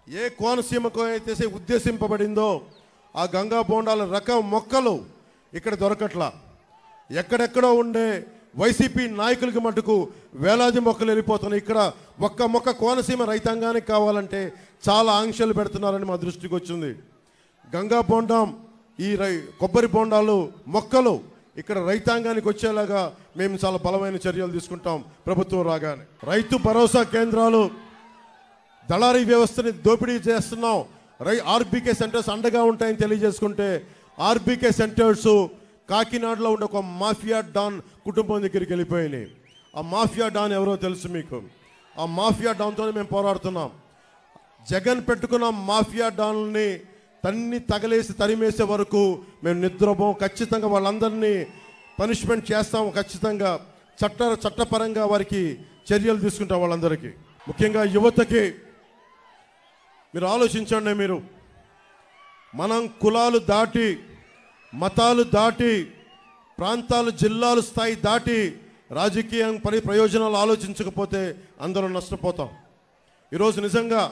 ఏ కోనసీమకు అయితే ఉద్దేశింపబడిందో ఆ గంగా బోండాల రకం మొక్కలు ఇక్కడ దొరకట్లా. ఎక్కడెక్కడో ఉండే వైసీపీ నాయకులకి మటుకు వేలాది మొక్కలు వెళ్ళిపోతున్నాయి. ఇక్కడ ఒక్క మొక్క కోనసీమ రైతాంగానికి కావాలంటే చాలా ఆంక్షలు పెడుతున్నారని మా దృష్టికి వచ్చింది. గంగా బోండం ఈ కొబ్బరి బోండాలు మొక్కలు ఇక్కడ రైతాంగానికి వచ్చేలాగా మేము చాలా బలమైన చర్యలు తీసుకుంటాం ప్రభుత్వం రాగానే. రైతు భరోసా కేంద్రాలు, దళారీ వ్యవస్థని దోపిడీ చేస్తున్నాం, ఆర్బీకే సెంటర్స్ అండగా ఉంటాయని తెలియజేసుకుంటే, ఆర్బీకే సెంటర్స్ కాకినాడలో ఉండే ఒక మాఫియా డాన్ కుటుంబం దగ్గరికి వెళ్ళిపోయినాయి. ఆ మాఫియా డాన్ ఎవరో తెలుసు మీకు. ఆ మాఫియా డాన్తోనే మేము పోరాడుతున్నాం. జగన్ పెట్టుకున్న మాఫియా డాన్ని తగలేసి తరిమేసే వరకు మేము నిద్రపోం. ఖచ్చితంగా వాళ్ళందరినీ పనిష్మెంట్ చేస్తాము. ఖచ్చితంగా చట్టపరంగా వారికి చర్యలు తీసుకుంటాం. వాళ్ళందరికీ ముఖ్యంగా యువతకి మీరు ఆలోచించండి. మీరు మనం కులాలు దాటి, మతాలు దాటి, ప్రాంతాలు, జిల్లాలు స్థాయి దాటి రాజకీయం ప్రయోజనాలు ఆలోచించకపోతే అందరం నష్టపోతాం. ఈరోజు నిజంగా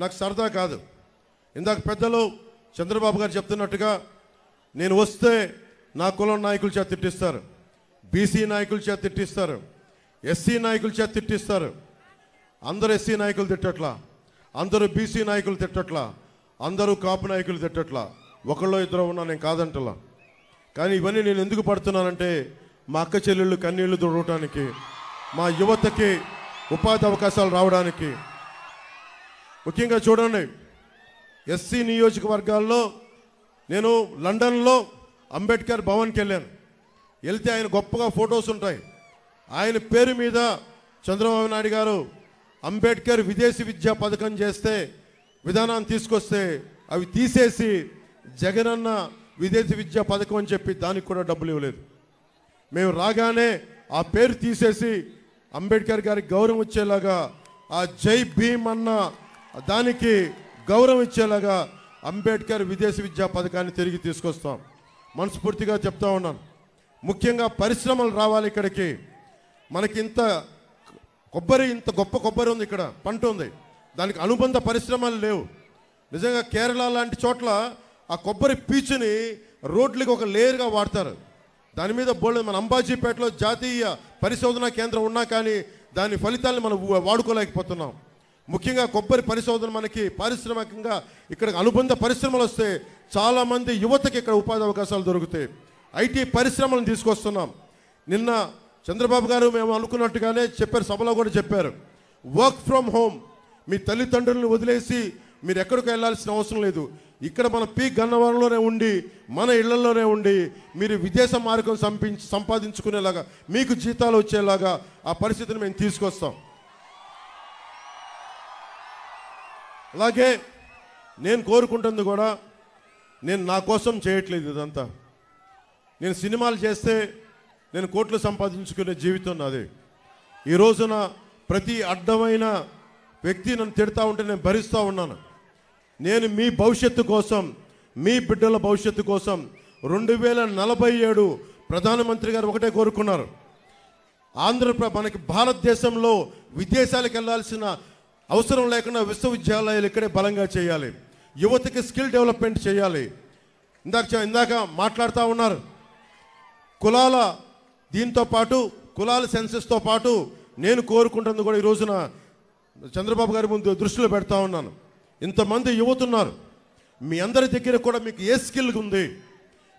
నాకు సరదా కాదు. ఇందాక పెద్దలు చంద్రబాబు గారు చెప్తున్నట్టుగా నేను వస్తే నా కులం నాయకుల చేత తిట్టిస్తారు, బీసీ నాయకుల చేత తిట్టిస్తారు, ఎస్సీ నాయకుల చేత తిట్టిస్తారు. అందరూ ఎస్సీ నాయకులు తిట్టట్లా, అందరూ బీసీ నాయకులు తిట్టట్లా, అందరూ కాపు నాయకులు తిట్టట్లా. ఒకళ్ళో ఇద్దరు ఉన్నా, నేను కాదంటలా. కానీ ఇవన్నీ నేను ఎందుకు పడుతున్నానంటే మా అక్క చెల్లెళ్ళు కన్నీళ్లు తుడవటానికి, మా యువతకి ఉపాధి అవకాశాలు రావడానికి. ముఖ్యంగా చూడండి, ఎస్సీ నియోజకవర్గాల్లో నేను లండన్లో అంబేద్కర్ భవన్కి వెళ్ళాను. వెళ్తే ఆయన గొప్పగా ఫొటోస్ ఉంటాయి. ఆయన పేరు మీద చంద్రబాబు నాయుడు గారు అంబేద్కర్ విదేశీ విద్యా పథకం చేస్తే, విధానాన్ని తీసుకొస్తే అవి తీసేసి జగనన్న విదేశీ విద్యా పథకం అని చెప్పి దానికి కూడా డబ్బులు ఇవ్వలేదు. మేము రాగానే ఆ పేరు తీసేసి అంబేద్కర్ గారికి గౌరవం ఇచ్చేలాగా, ఆ జై భీమ్ అన్న దానికి గౌరవం ఇచ్చేలాగా అంబేద్కర్ విదేశీ విద్యా పథకాన్ని తిరిగి తీసుకొస్తాం. మనస్ఫూర్తిగా చెప్తా ఉన్నాను. ముఖ్యంగా పరిశ్రమలు రావాలి ఇక్కడికి. మనకి ఇంత గొప్ప కొబ్బరి ఉంది, ఇక్కడ పంట ఉంది, దానికి అనుబంధ పరిశ్రమలు లేవు. నిజంగా కేరళ లాంటి చోట్ల ఆ కొబ్బరి పీచుని రోడ్లకి ఒక లేయర్గా వాడతారు. దాని మీద మన అంబాజీపేటలో జాతీయ పరిశోధనా కేంద్రం ఉన్నా కానీ దాని ఫలితాలను మనం వాడుకోలేకపోతున్నాం. ముఖ్యంగా కొబ్బరి పరిశోధన మనకి పారిశ్రామికంగా ఇక్కడ అనుబంధ పరిశ్రమలు వస్తే చాలామంది యువతకి ఇక్కడ ఉపాధి అవకాశాలు దొరుకుతాయి. ఐటీ పరిశ్రమలను తీసుకొస్తున్నాం. నిన్న చంద్రబాబు గారు మేము అనుకున్నట్టుగానే చెప్పారు, సభలో కూడా చెప్పారు, వర్క్ ఫ్రమ్ హోమ్. మీ తల్లిదండ్రులను వదిలేసి మీరు ఎక్కడికి వెళ్ళాల్సిన అవసరం లేదు. ఇక్కడ మన గన్నవరంలోనే ఉండి, మన ఇళ్లలోనే ఉండి మీరు విదేశ మార్గం సంపాదించుకునేలాగా, మీకు జీతాలు వచ్చేలాగా ఆ పరిస్థితిని మేము తీసుకొస్తాం. అలాగే నేను కోరుకుంటుంది కూడా, నేను నా కోసం చేయట్లేదు ఇదంతా. నేను సినిమాలు చేస్తే నేను కోట్లు సంపాదించుకునే జీవితం నాది. ఈ రోజున ప్రతి అడ్డమైన వ్యక్తి నన్ను తిడతా ఉంటే నేను భరిస్తూ ఉన్నాను. నేను మీ భవిష్యత్తు కోసం, మీ బిడ్డల భవిష్యత్తు కోసం 2047 ప్రధానమంత్రి గారు ఒకటే కోరుకున్నారు, మనకి భారతదేశంలో విదేశాలకు వెళ్ళాల్సిన అవసరం లేకుండా విశ్వవిద్యాలయాలు ఇక్కడే బలంగా చేయాలి. యువతకి స్కిల్ డెవలప్మెంట్ చేయాలి. ఇందాక మాట్లాడుతూ ఉన్నారు, కులాల దీంతో పాటు కులాల సెన్సెస్తో పాటు నేను కోరుకుంటుంది కూడా ఈ రోజున చంద్రబాబు గారి ముందు దృష్టిలో పెడతా ఉన్నాను. ఇంతమంది యువత ఉన్నారు, మీ అందరి దగ్గర కూడా మీకు ఏ స్కిల్ ఉంది,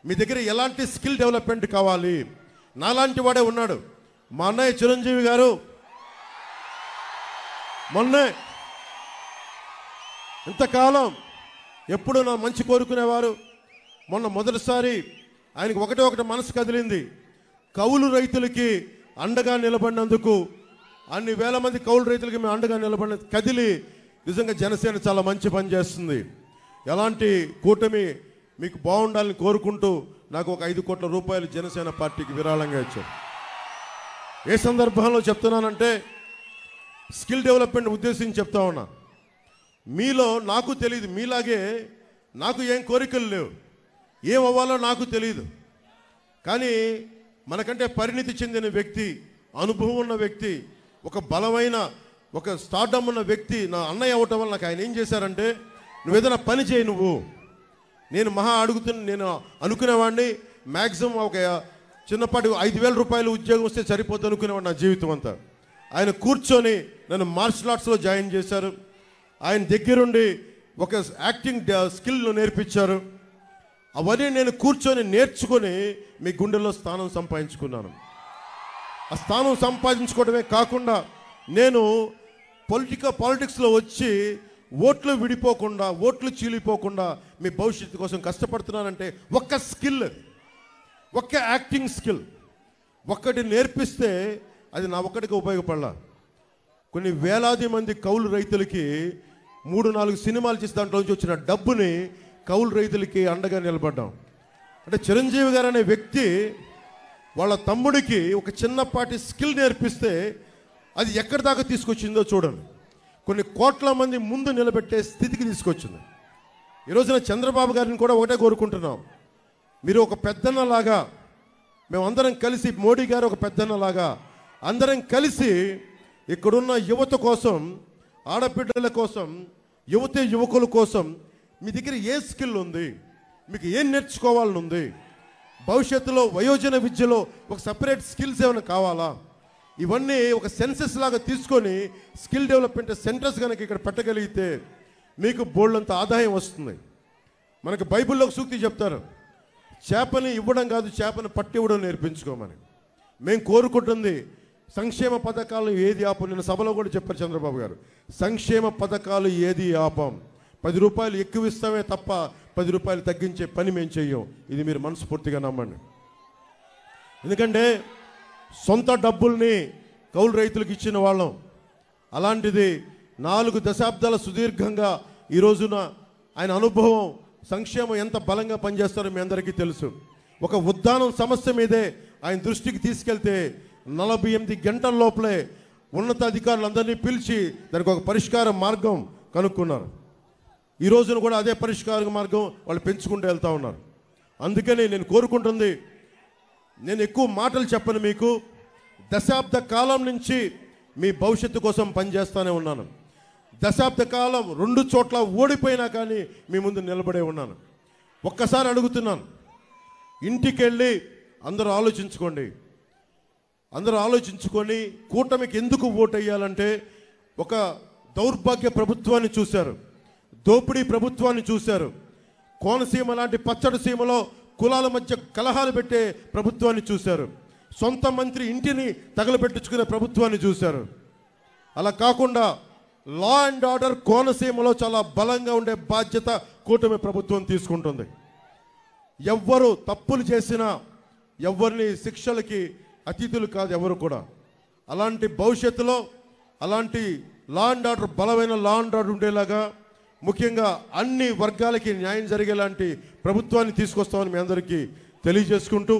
మీ దగ్గర ఎలాంటి స్కిల్ డెవలప్మెంట్ కావాలి. నాలాంటి వాడే ఉన్నాడు. మా అన్నయ్య చిరంజీవి గారు మొన్నే ఇంతకాలం ఎప్పుడు నా మంచి కోరుకునేవారు. మొన్న మొదటిసారి ఆయనకు ఒకటి మనసు కదిలింది. కౌలు రైతులకి అండగా నిలబడినందుకు, అన్ని వేల మంది కౌలు రైతులకి మేము అండగా నిలబడిన కదిలి, నిజంగా జనసేన చాలా మంచి పని చేస్తుంది. ఎలాంటి కూటమి మీకు బాగుండాలని కోరుకుంటూ నాకు ఒక 5 కోట్ల రూపాయలు జనసేన పార్టీకి విరాళంగా ఇచ్చారు. ఏ సందర్భంలో చెప్తున్నానంటే స్కిల్ డెవలప్మెంట్ ఉద్దేశించి చెప్తా ఉన్నా. మీలో నాకు తెలియదు, మీలాగే నాకు ఏం కోరికలు లేవు, ఏం అవ్వాలో నాకు తెలియదు. కానీ మనకంటే పరిణితి చెందిన వ్యక్తి, అనుభవం ఉన్న వ్యక్తి, ఒక బలమైన ఒక స్టార్డమ్ ఉన్న వ్యక్తి నా అన్నయ్య అవ్వటం వల్ల నాకు ఆయన ఏం చేశారంటే, నువ్వు ఏదైనా పని చేయి, నువ్వు నేను నేను అనుకునేవాడిని మ్యాక్సిమం ఒక చిన్నపాటి 5,000 రూపాయలు ఉద్యోగం వస్తే సరిపోతుంది అనుకునేవాడు నా జీవితం అంతా. ఆయన కూర్చొని నన్ను మార్షల్ ఆర్ట్స్లో జాయిన్ చేశారు. ఆయన దగ్గరుండి ఒక యాక్టింగ్ స్కిల్ నేర్పించారు. అవన్నీ నేను కూర్చొని నేర్చుకొని మీ గుండెల్లో స్థానం సంపాదించుకున్నాను. ఆ స్థానం సంపాదించుకోవడమే కాకుండా నేను పాలిటిక్స్లో వచ్చి ఓట్లు విడిపోకుండా, ఓట్లు చీలిపోకుండా మీ భవిష్యత్తు కోసం కష్టపడుతున్నానంటే ఒక్క స్కిల్, ఒక్క యాక్టింగ్ స్కిల్ ఒక్కటి నేర్పిస్తే అది నా ఒక్కడికి ఉపయోగపడాల. కొన్ని వేలాది మంది కౌలు రైతులకి 3-4 సినిమాలు చేసి దాంట్లోంచి వచ్చిన డబ్బుని కౌలు రైతులకి అండగా నిలబడ్డాం. అంటే చిరంజీవి గారు అనే వ్యక్తి వాళ్ళ తమ్ముడికి ఒక చిన్నపాటి స్కిల్ నేర్పిస్తే అది ఎక్కడి దాకా తీసుకొచ్చిందో చూడండి. కొన్ని కోట్ల మంది ముందు నిలబెట్టే స్థితికి తీసుకొచ్చింది. ఈరోజున చంద్రబాబు గారిని కూడా ఒకటే కోరుకుంటున్నాం, మీరు ఒక పెద్దన్నలాగా, మేమందరం కలిసి, మోడీ గారు ఒక పెద్దన్నలాగా అందరం కలిసి ఇక్కడున్న యువత కోసం, ఆడబిడ్డల కోసం, యువకుల కోసం మీ దగ్గర ఏ స్కిల్ ఉంది, మీకు ఏం నేర్చుకోవాలని ఉంది, భవిష్యత్తులో వయోజన విద్యలో ఒక సపరేట్ స్కిల్స్ ఏమైనా కావాలా, ఇవన్నీ ఒక సెన్సెస్ లాగా తీసుకొని స్కిల్ డెవలప్మెంట్ సెంటర్స్ కనుక ఇక్కడ పెట్టగలిగితే మీకు బోల్డంత ఆదాయం వస్తుంది. మనకు బైబిల్లో ఒక సూక్తి చెప్తారు, చేపని ఇవ్వడం కాదు, చేపని పట్టి ఇవ్వడం నేర్పించుకోమని. మేము కోరుకుంటుంది సంక్షేమ పథకాలు ఏది ఆపం. నిన్న సభలో కూడా చెప్పారు చంద్రబాబు గారు, సంక్షేమ పథకాలు ఏది ఆపం, 10 రూపాయలు ఎక్కువ ఇస్తామే తప్ప 10 రూపాయలు తగ్గించే పని మేము చెయ్యం. ఇది మీరు మనస్ఫూర్తిగా నమ్మండి. ఎందుకంటే సొంత డబ్బుల్ని కౌలు రైతులకు ఇచ్చిన వాళ్ళం. అలాంటిది 4 దశాబ్దాల సుదీర్ఘంగా ఈ రోజున ఆయన అనుభవం, సంక్షేమం ఎంత బలంగా పనిచేస్తారో మీ అందరికీ తెలుసు. ఒక ఉద్దానం సమస్య మీదే ఆయన దృష్టికి తీసుకెళ్తే 48 గంటల లోపలే ఉన్నతాధికారులందరినీ పిలిచి దానికి ఒక పరిష్కార మార్గం కనుక్కున్నారు. ఈ రోజున కూడా అదే పరిష్కార మార్గం వాళ్ళు పెంచుకుంటూ వెళ్తూ ఉన్నారు. అందుకని నేను కోరుకుంటుంది, నేను ఎక్కువ మాటలు చెప్పను మీకు, దశాబ్ద కాలం నుంచి మీ భవిష్యత్తు కోసం పనిచేస్తూనే ఉన్నాను. దశాబ్ద కాలం 2 చోట్ల ఓడిపోయినా కానీ మీ ముందు నిలబడే ఉన్నాను. ఒక్కసారి అడుగుతున్నాను, ఇంటికెళ్ళి అందరూ ఆలోచించుకొని కూటమికి ఎందుకు ఓటు వేయాలంటే, ఒక దౌర్భాగ్య ప్రభుత్వాన్ని చూశారు, దోపిడీ ప్రభుత్వాన్ని చూశారు, కోనసీమ లాంటి పచ్చడి సీమలో కులాల మధ్య కలహాలు పెట్టే ప్రభుత్వాన్ని చూశారు, సొంత మంత్రి ఇంటిని తగలబెట్టించుకునే ప్రభుత్వాన్ని చూశారు. అలా కాకుండా లా అండ్ ఆర్డర్ కోనసీమలో చాలా బలంగా ఉండే బాధ్యత కూటమి ప్రభుత్వం తీసుకుంటుంది. ఎవ్వరు తప్పులు చేసినా ఎవరిని శిక్షలకి అతిథులు కాదు ఎవరు కూడా. అలాంటి భవిష్యత్తులో అలాంటి లా అండ్ ఆర్డర్, బలమైన లా అండ్ ఆర్డర్ ఉండేలాగా, ముఖ్యంగా అన్ని వర్గాలకి న్యాయం జరిగేలాంటి ప్రభుత్వాన్ని తీసుకొస్తామని మీ అందరికీ తెలియజేసుకుంటూ